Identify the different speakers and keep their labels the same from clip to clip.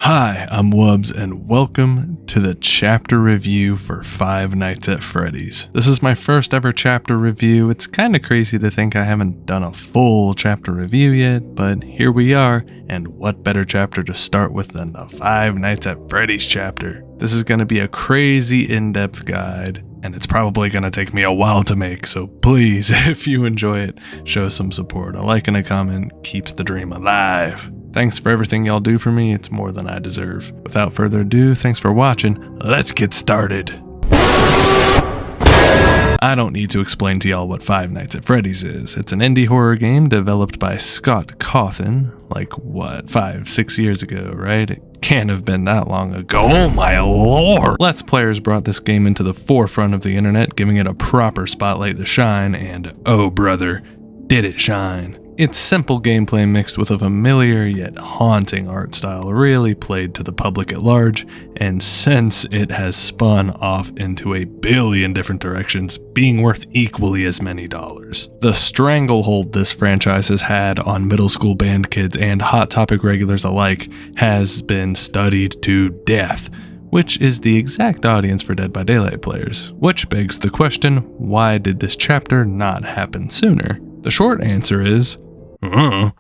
Speaker 1: Hi, I'm Wubs, and welcome to the chapter review for Five Nights at Freddy's. This is my first ever chapter review. It's kind of crazy to think I haven't done a full chapter review yet, but here we are, and what better chapter to start with than the Five Nights at Freddy's chapter. This is going to be a crazy in-depth guide, and it's probably going to take me a while to make, so please, if you enjoy it, show some support. A like and a comment keeps the dream alive. Thanks for everything y'all do for me, it's more than I deserve. Without further ado, thanks for watching, let's get started. I don't need to explain to y'all what Five Nights at Freddy's is. It's an indie horror game developed by Scott Cawthon, like what, 5-6 years ago, right? It can't have been that long ago, oh my lord! Let's Players brought this game into the forefront of the internet, giving it a proper spotlight to shine, and oh brother, did it shine. Its simple gameplay mixed with a familiar yet haunting art style really played to the public at large, and since it has spun off into a billion different directions, being worth equally as many dollars. The stranglehold this franchise has had on middle school band kids and Hot Topic regulars alike has been studied to death, which is the exact audience for Dead by Daylight players. Which begs the question, why did this chapter not happen sooner? The short answer is, the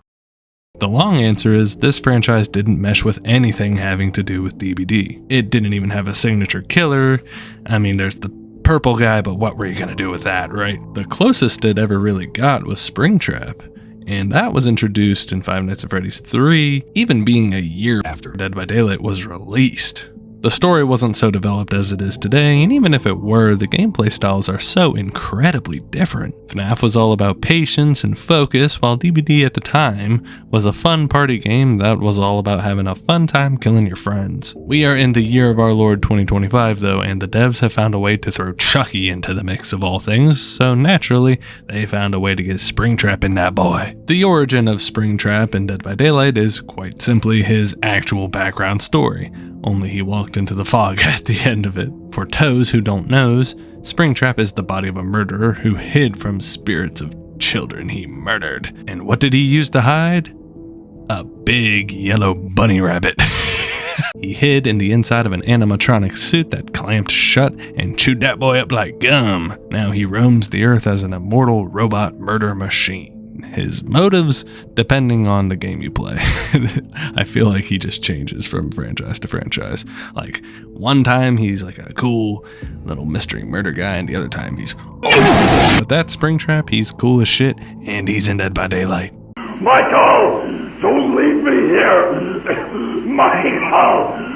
Speaker 1: long answer is this franchise didn't mesh with anything having to do with DBD. It didn't even have a signature killer. I mean, there's the purple guy, but what were you gonna do with that, right? The closest it ever really got was Springtrap, and that was introduced in Five Nights at Freddy's 3, even being a year after Dead by Daylight was released. The story wasn't so developed as it is today, and even if it were, the gameplay styles are so incredibly different. FNAF was all about patience and focus, while DBD at the time was a fun party game that was all about having a fun time killing your friends. We are in the year of our Lord 2025 though, and the devs have found a way to throw Chucky into the mix of all things, so naturally, they found a way to get Springtrap in that boy. The origin of Springtrap in Dead by Daylight is quite simply his actual background story, only he walked into the fog at the end of it. For toes who don't knows, Springtrap is the body of a murderer who hid from spirits of children he murdered. And what did he use to hide? A big yellow bunny rabbit. He hid in the inside of an animatronic suit that clamped shut and chewed that boy up like gum. Now he roams the earth as an immortal robot murder machine. His motives, depending on the game you play. I feel like he just changes from franchise to franchise. Like, one time he's like a cool little mystery murder guy, and the other time he's but that Springtrap, he's cool as shit, and he's in Dead by Daylight.
Speaker 2: Michael! Don't leave me here! Michael!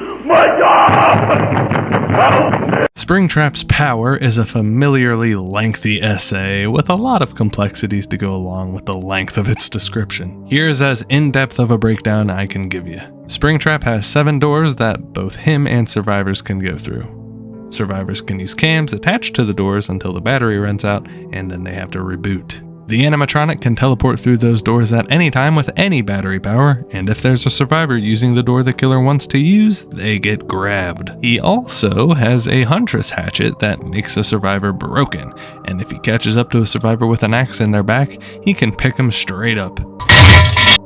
Speaker 2: Help me!
Speaker 1: Springtrap's power is a familiarly lengthy essay with a lot of complexities to go along with the length of its description. Here's as in-depth of a breakdown I can give you. Springtrap has 7 doors that both him and survivors can go through. Survivors can use cams attached to the doors until the battery runs out, and then they have to reboot. The animatronic can teleport through those doors at any time with any battery power, and if there's a survivor using the door the killer wants to use, they get grabbed. He also has a huntress hatchet that makes a survivor broken, and if he catches up to a survivor with an axe in their back, he can pick them straight up.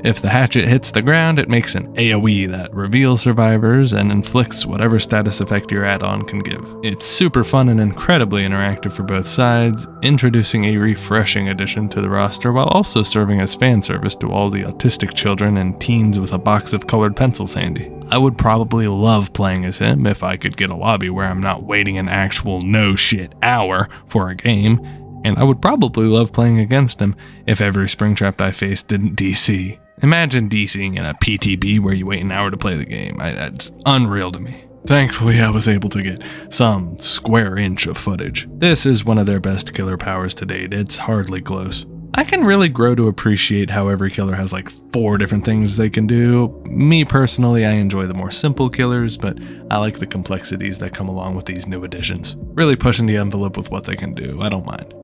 Speaker 1: If the hatchet hits the ground, it makes an AoE that reveals survivors and inflicts whatever status effect your add-on can give. It's super fun and incredibly interactive for both sides, introducing a refreshing addition to the roster while also serving as fan service to all the autistic children and teens with a box of colored pencils handy. I would probably love playing as him if I could get a lobby where I'm not waiting an actual no shit hour for a game, and I would probably love playing against him if every Springtrap I faced didn't DC. Imagine DCing in a PTB where you wait an hour to play the game. That's unreal to me. Thankfully, I was able to get some square inch of footage. This is one of their best killer powers to date. It's hardly close. I can really grow to appreciate how every killer has like 4 different things they can do. Me personally, I enjoy the more simple killers, but I like the complexities that come along with these new additions. Really pushing the envelope with what they can do. I don't mind.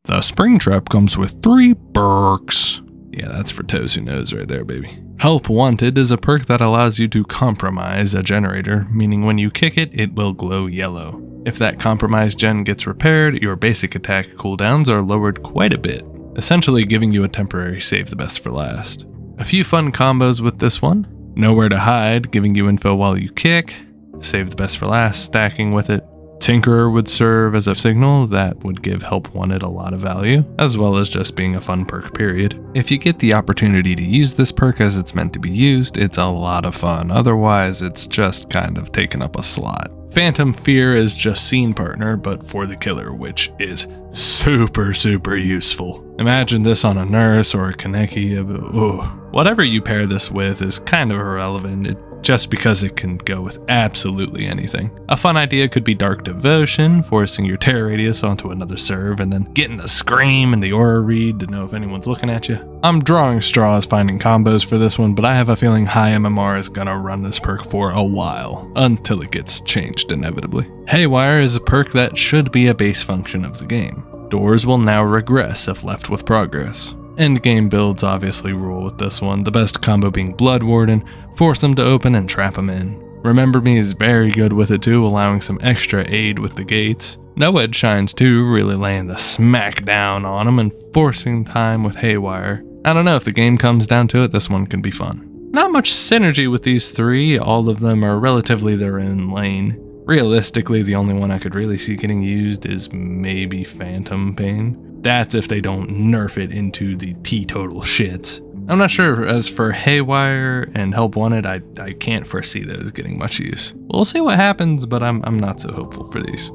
Speaker 1: The Springtrap comes with 3 perks. Yeah, that's for toes who knows right there, baby. Help Wanted is a perk that allows you to compromise a generator, meaning when you kick it, it will glow yellow. If that compromised gen gets repaired, your basic attack cooldowns are lowered quite a bit. essentially giving you a temporary save the best for last. A few fun combos with this one. Nowhere to hide, giving you info while you kick. Save the best for last, stacking with it. Tinkerer would serve as a signal that would give Help Wanted a lot of value, as well as just being a fun perk period. If you get the opportunity to use this perk as it's meant to be used, it's a lot of fun. Otherwise, it's just kind of taking up a slot. Phantom Fear is just scene partner, but for the killer, which is super useful. Imagine this on a nurse or a Kaneki. Whatever you pair this with is kind of irrelevant, just because it can go with absolutely anything. A fun idea could be Dark Devotion, forcing your terror radius onto another serve and then getting the scream and the aura read to know if anyone's looking at you. I'm drawing straws finding combos for this one, but I have a feeling high MMR is gonna run this perk for a while, until it gets changed inevitably. Haywire is a perk that should be a base function of the game. Doors will now regress if left with progress. Endgame builds obviously rule with this one, the best combo being Blood Warden, force them to open and trap them in. Remember Me is very good with it too, allowing some extra aid with the gates. Mon-Wed shines too, really laying the smack down on them and forcing time with Haywire. I don't know, if the game comes down to it, this one can be fun. Not much synergy with these three, all of them are relatively their own lane. Realistically, the only one I could really see getting used is maybe Phantom Pain. That's if they don't nerf it into the teetotal shits. I'm not sure. As for Haywire and Help Wanted, I can't foresee those getting much use. We'll see what happens, but I'm not so hopeful for these.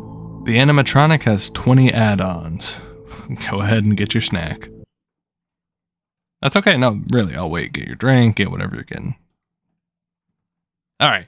Speaker 1: The animatronic has 20 add-ons. Go ahead and get your snack. That's okay. No, really, I'll wait. Get your drink, get whatever you're getting. Alright.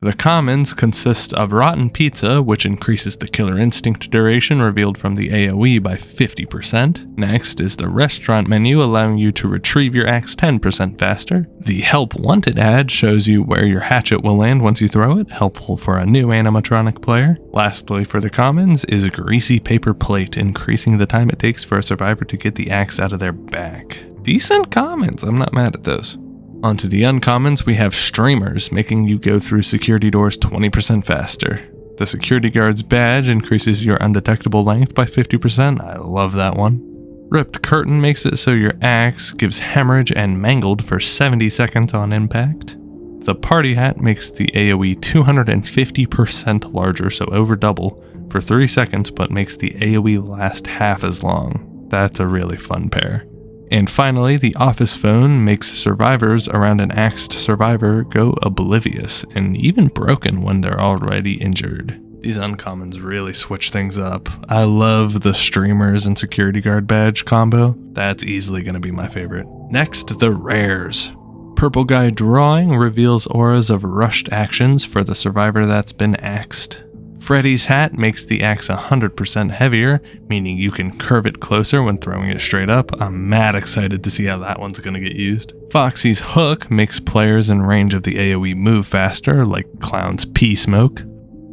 Speaker 1: The commons consist of Rotten Pizza, which increases the Killer Instinct duration revealed from the AoE by 50%. Next is the restaurant menu, allowing you to retrieve your axe 10% faster. The Help Wanted ad shows you where your hatchet will land once you throw it, helpful for a new animatronic player. Lastly, for the commons is a Greasy Paper Plate, increasing the time it takes for a survivor to get the axe out of their back. Decent commons, I'm not mad at those. Onto the uncommons, we have Streamers, making you go through security doors 20% faster. The security guard's badge increases your undetectable length by 50%, I love that one. Ripped Curtain makes it so your axe gives hemorrhage and mangled for 70 seconds on impact. The Party Hat makes the AoE 250% larger, so over double, for 3 seconds, but makes the AoE last half as long. That's a really fun pair. And finally, the Office Phone makes survivors around an axed survivor go oblivious and even broken when they're already injured. These uncommons really switch things up. I love the Streamers and Security Guard badge combo. That's easily going to be my favorite. Next, the rares. Purple Guy Drawing reveals auras of rushed actions for the survivor that's been axed. Freddy's hat makes the axe 100% heavier, meaning you can curve it closer when throwing it straight up. I'm mad excited to see how that one's gonna get used. Foxy's hook makes players in range of the AoE move faster, like Clown's pea smoke.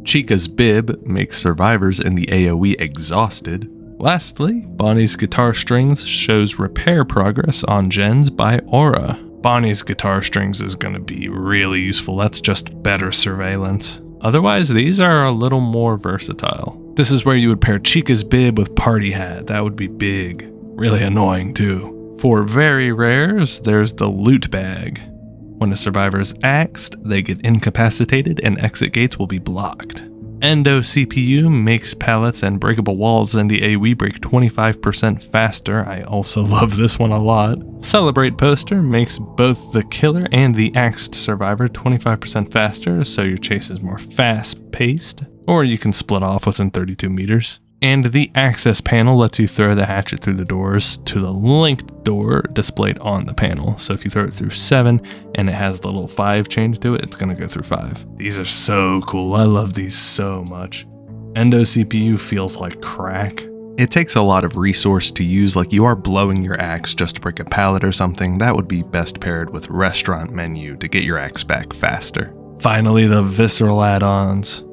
Speaker 1: Chica's bib makes survivors in the AoE exhausted. Lastly, Bonnie's guitar strings shows repair progress on gens by aura. Bonnie's guitar strings is gonna be really useful, that's just better surveillance. Otherwise, these are a little more versatile. This is where you would pair Chica's bib with Party Hat. That would be big. Really annoying too. For very rares, there's the Loot Bag. When a survivor is axed, they get incapacitated and exit gates will be blocked. Endo CPU makes pallets and breakable walls in the AoE break 25% faster. I also love this one a lot. Celebrate Poster makes both the killer and the axed survivor 25% faster, so your chase is more fast-paced, or you can split off within 32 meters. And the access panel lets you throw the hatchet through the doors to the linked door displayed on the panel. So if you throw it through 7 and it has the little 5 change to it, it's gonna go through 5. These are so cool, I love these so much. Endo CPU feels like crack. It takes a lot of resource to use, like you are blowing your axe just to break a pallet or something. That would be best paired with Restaurant Menu to get your axe back faster. Finally, the Visceral add-ons.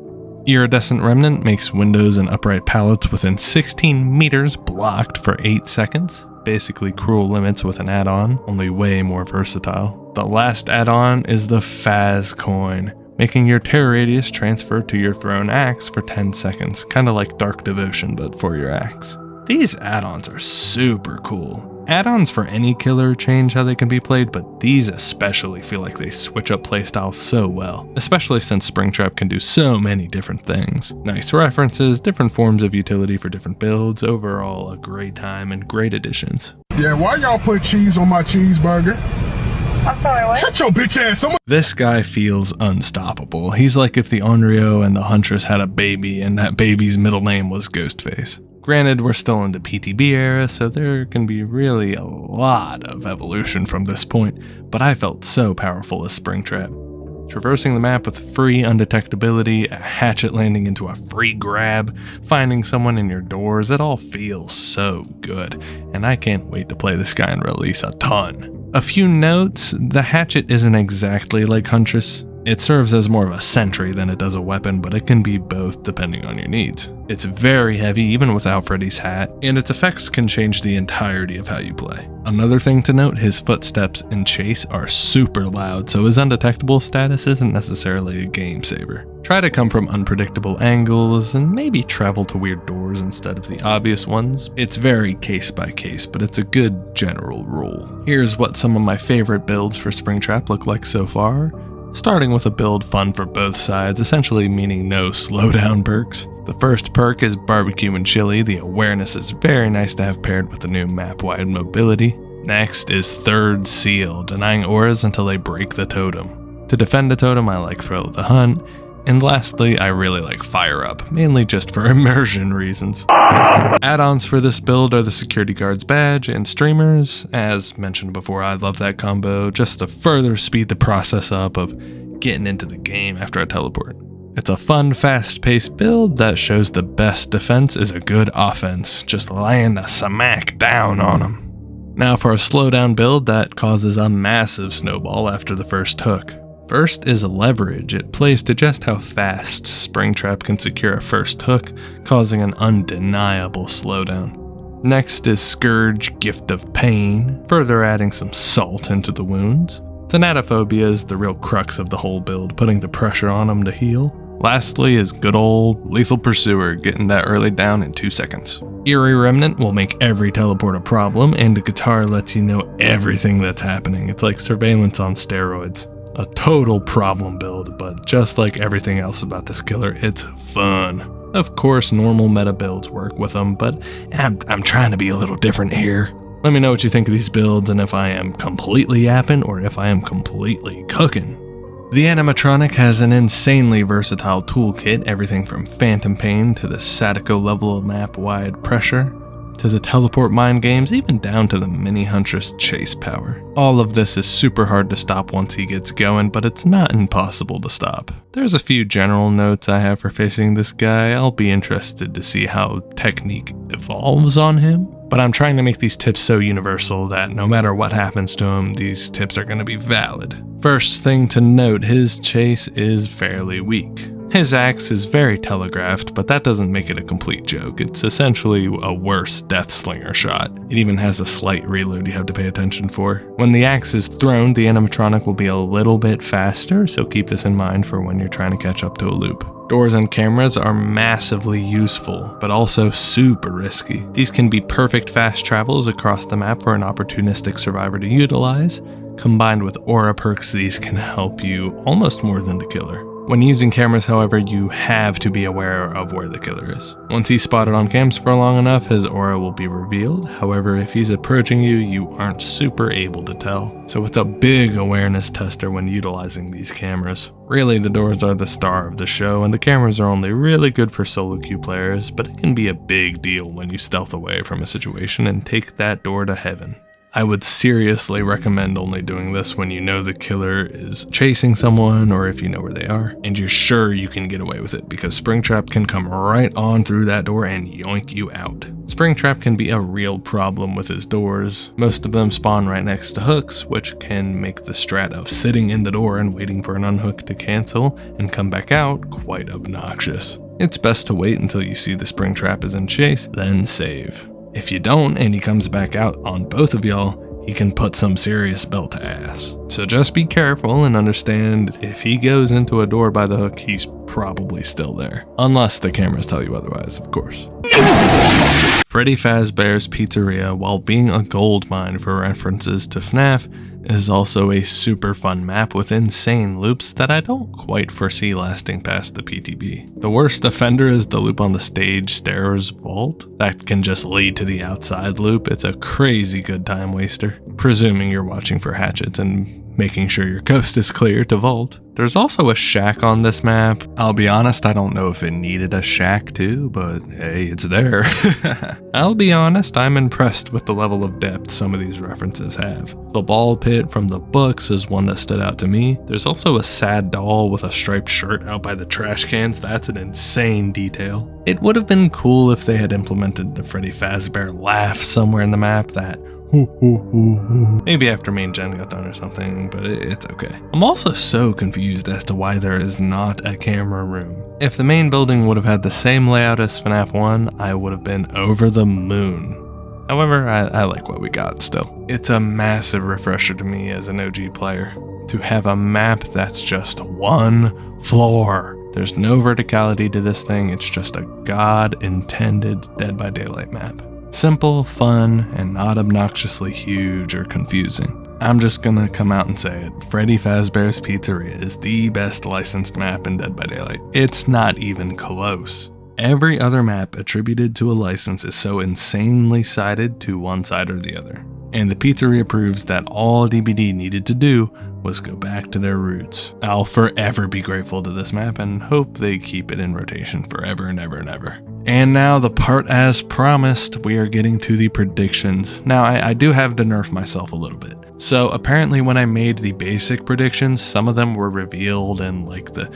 Speaker 1: Iridescent Remnant makes windows and upright pallets within 16 meters blocked for 8 seconds. Basically Cruel Limits with an add-on, only way more versatile. The last add-on is the Faz Coin, making your terror radius transfer to your thrown axe for 10 seconds, kinda like Dark Devotion but for your axe. These add-ons are super cool. Add-ons for any killer change how they can be played, but these especially feel like they switch up playstyles so well, especially since Springtrap can do so many different things. Nice references, different forms of utility for different builds, overall a great time and great additions.
Speaker 3: Yeah, why y'all put cheese on my cheeseburger?
Speaker 4: I'm sorry, what?
Speaker 3: Shut your bitch ass.
Speaker 1: This guy feels unstoppable. He's like if the Onryo and the Huntress had a baby and that baby's middle name was Ghostface. Granted, we're still in the PTB era, so there can be really a lot of evolution from this point, but I felt so powerful as Springtrap. Traversing the map with free undetectability, a hatchet landing into a free grab, finding someone in your doors, it all feels so good, and I can't wait to play this guy and release a ton. A few notes, the hatchet isn't exactly like Huntress. It serves as more of a sentry than it does a weapon, but it can be both depending on your needs. It's very heavy even without Freddy's hat, and its effects can change the entirety of how you play. Another thing to note, his footsteps in chase are super loud, so his undetectable status isn't necessarily a game saver. Try to come from unpredictable angles and maybe travel to weird doors instead of the obvious ones. It's very case by case, but it's a good general rule. Here's what some of my favorite builds for Springtrap look like so far. Starting with a build fun for both sides, essentially meaning no slowdown perks. The first perk is Barbecue and Chili. The awareness is very nice to have paired with the new map-wide mobility. Next is Third Seal, denying auras until they break the totem. To defend a totem, I like Thrill of the Hunt. And lastly, I really like Fire Up, mainly just for immersion reasons. Add-ons for this build are the Security Guard's Badge and Streamers. As mentioned before, I love that combo, just to further speed the process up of getting into the game after I teleport. It's a fun, fast-paced build that shows the best defense is a good offense, just laying a smack down on them. Now for a slowdown build that causes a massive snowball after the first hook. First is Leverage. It plays to just how fast Springtrap can secure a first hook, causing an undeniable slowdown. Next is Scourge, Gift of Pain, further adding some salt into the wounds. Thanatophobia is the real crux of the whole build, putting the pressure on them to heal. Lastly is good old Lethal Pursuer, getting that early down in 2 seconds. Eerie Remnant will make every teleport a problem, and the guitar lets you know everything that's happening. It's like surveillance on steroids. A total problem build, but just like everything else about this killer, it's fun. Of course, normal meta builds work with them, but I'm trying to be a little different here. Let me know what you think of these builds and if I am completely yapping or if I am completely cooking. The animatronic has an insanely versatile toolkit, everything from Phantom Pain to the Sadako level of map-wide pressure, to the teleport mind games, even down to the mini Huntress chase power. All of this is super hard to stop once he gets going, but it's not impossible to stop. There's a few general notes I have for facing this guy. I'll be interested to see how technique evolves on him, but I'm trying to make these tips so universal that no matter what happens to him, these tips are going to be valid. First thing to note, his chase is fairly weak. His axe is very telegraphed, but that doesn't make it a complete joke. It's essentially a worse Death Slinger shot. It even has a slight reload you have to pay attention for. When the axe is thrown, the animatronic will be a little bit faster, so keep this in mind for when you're trying to catch up to a loop. Doors and cameras are massively useful, but also super risky. These can be perfect fast travels across the map for an opportunistic survivor to utilize. Combined with aura perks, these can help you almost more than the killer. When using cameras, however, you have to be aware of where the killer is. Once he's spotted on cams for long enough, his aura will be revealed. However, if he's approaching you, you aren't super able to tell. So it's a big awareness tester when utilizing these cameras. Really, the doors are the star of the show, and the cameras are only really good for solo queue players, but it can be a big deal when you stealth away from a situation and take that door to heaven. I would seriously recommend only doing this when you know the killer is chasing someone or if you know where they are, and you're sure you can get away with it, because Springtrap can come right on through that door and yoink you out. Springtrap can be a real problem with his doors. Most of them spawn right next to hooks, which can make the strat of sitting in the door and waiting for an unhook to cancel and come back out quite obnoxious. It's best to wait until you see the Springtrap is in chase, then save. If you don't, and he comes back out on both of y'all, he can put some serious belt to ass. So just be careful and understand if he goes into a door by the hook, he's probably still there. Unless the cameras tell you otherwise, of course. Freddy Fazbear's Pizzeria, while being a goldmine for references to FNAF, is also a super fun map with insane loops that I don't quite foresee lasting past the PTB. The worst offender is the loop on the stage stairs vault that can just lead to the outside loop. It's a crazy good time waster, presuming you're watching for hatchets and making sure your coast is clear to vault. There's also a shack on this map. I'll be honest, I don't know if it needed a shack too, but hey, it's there. I'll be honest, I'm impressed with the level of depth some of these references have. The ball pit from the books is one that stood out to me. There's also a sad doll with a striped shirt out by the trash cans. That's an insane detail. It would have been cool if they had implemented the Freddy Fazbear laugh somewhere in the map, that maybe after main gen got done or something, but it's okay. I'm also so confused as to why there is not a camera room. If the main building would have had the same layout as FNAF 1, I would have been over the moon. However, I like what we got still. It's a massive refresher to me as an OG player to have a map that's just one floor. There's no verticality to this thing, it's just a God-intended Dead by Daylight map. Simple, fun, and not obnoxiously huge or confusing. I'm just gonna come out and say it. Freddy Fazbear's Pizzeria is the best licensed map in Dead by Daylight. It's not even close. Every other map attributed to a license is so insanely sided to one side or the other. And the Pizzeria proves that all DBD needed to do was go back to their roots. I'll forever be grateful to this map and hope they keep it in rotation forever and ever and ever. And now the part as promised, we are getting to the predictions. Now I do have to nerf myself a little bit. So apparently when I made the basic predictions, some of them were revealed in like the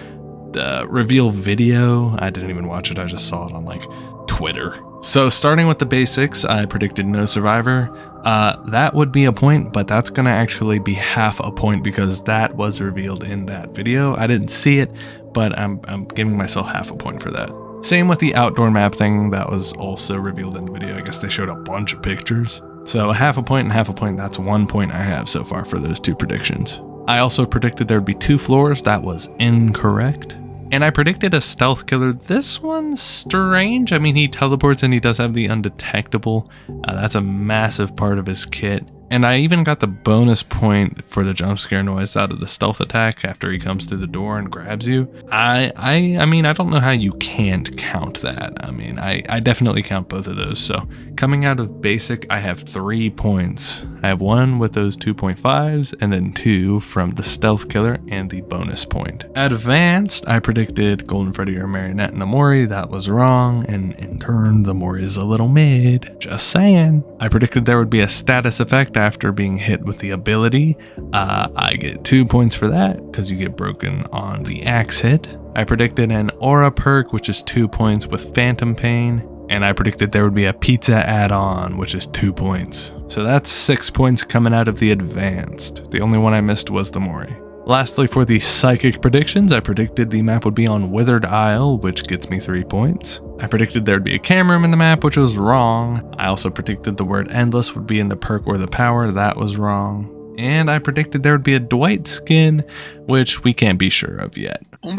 Speaker 1: reveal video. I didn't even watch it, I just saw it on like Twitter. So starting with the basics, I predicted no survivor. That would be a point, but that's gonna actually be half a point because that was revealed in that video. I didn't see it, but I'm giving myself half a point for that. Same with the outdoor map thing, that was also revealed in the video. I guess they showed a bunch of pictures. So half a point and half a point, that's 1 point I have so far for those two predictions. I also predicted there'd be 2 floors, that was incorrect. And I predicted a stealth killer. This one's strange. I mean, he teleports and he does have the undetectable. That's a massive part of his kit. And I even got the bonus point for the jump scare noise out of the stealth attack after he comes through the door and grabs you. I mean, I don't know how you can't count that. I mean, I definitely count both of those. So coming out of basic, I have 3 points. I have 1 with those 2.5s and then 2 from the stealth killer and the bonus point. Advanced, I predicted Golden Freddy or Marionette and the Mori. That was wrong. And in turn, the Mori is a little mid. Just saying. I predicted there would be a status effect after being hit with the ability. I get 2 points for that because you get broken on the axe hit. I predicted an aura perk, which is 2 points with phantom pain. And I predicted there would be a pizza add-on, which is 2 points. So that's 6 points coming out of the advanced. The only one I missed was the Mori. Lastly, for the psychic predictions, I predicted the map would be on Withered Isle, which gets me 3 points. I predicted there'd be a camera room in the map, which was wrong. I also predicted the word endless would be in the perk or the power. That was wrong. And I predicted there would be a Dwight skin, which we can't be sure of yet. So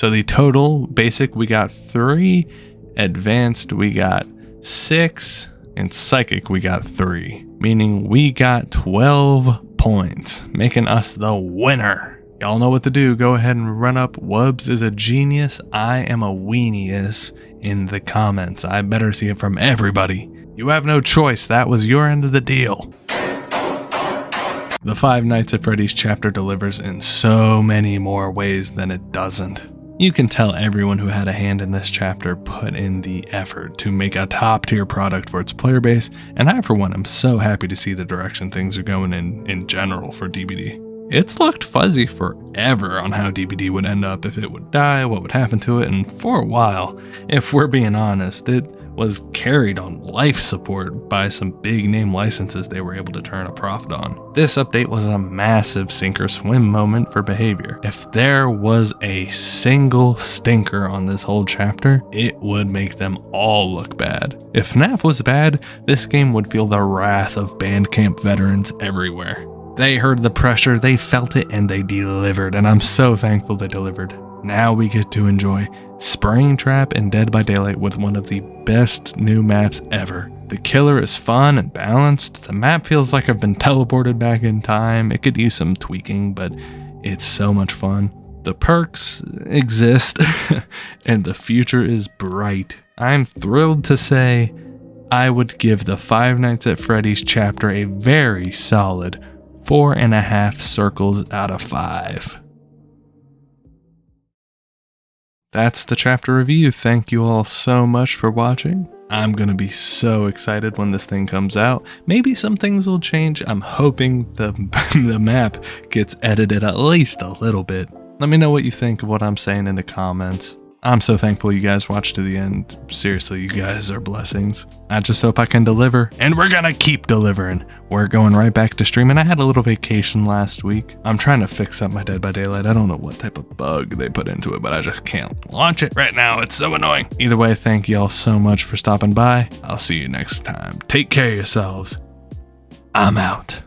Speaker 1: the total, basic, we got 3, advanced, we got 6, and psychic, we got 3. Meaning we got 12 points, making us the winner. Y'all know what to do. Go ahead and run up Wubs is a genius, I am a weenius in the comments. I better see it from everybody. You have no choice. That was your end of the deal. The Five Nights at Freddy's chapter delivers in so many more ways than it doesn't. You can tell everyone who had a hand in this chapter put in the effort to make a top tier product for its player base, and I for one am so happy to see the direction things are going in general for DBD. It's looked fuzzy forever on how DBD would end up, if it would die, what would happen to it, and for a while, if we're being honest, it was carried on life support by some big name licenses they were able to turn a profit on. This update was a massive sink or swim moment for behavior. If there was a single stinker on this whole chapter, it would make them all look bad. If FNAF was bad, this game would feel the wrath of Bandcamp veterans everywhere. They heard the pressure, they felt it, and they delivered, and I'm so thankful they delivered. Now we get to enjoy Springtrap and Dead by Daylight with one of the best new maps ever. The killer is fun and balanced. The map feels like I've been teleported back in time. It could use some tweaking, but it's so much fun. The perks exist, and the future is bright. I'm thrilled to say I would give the Five Nights at Freddy's chapter a very solid 4.5 circles out of 5. That's the chapter review. Thank you all so much for watching. I'm going to be so excited when this thing comes out. Maybe some things will change. I'm hoping the map gets edited at least a little bit. Let me know what you think of what I'm saying in the comments. I'm so thankful you guys watched to the end. Seriously, you guys are blessings. I just hope I can deliver, and we're gonna keep delivering. We're going right back to streaming. I had a little vacation last week. I'm trying to fix up my Dead by Daylight. I don't know what type of bug they put into it, but I just can't launch it right now. It's so annoying. Either way, thank y'all so much for stopping by. I'll see you next time. Take care of yourselves. I'm out.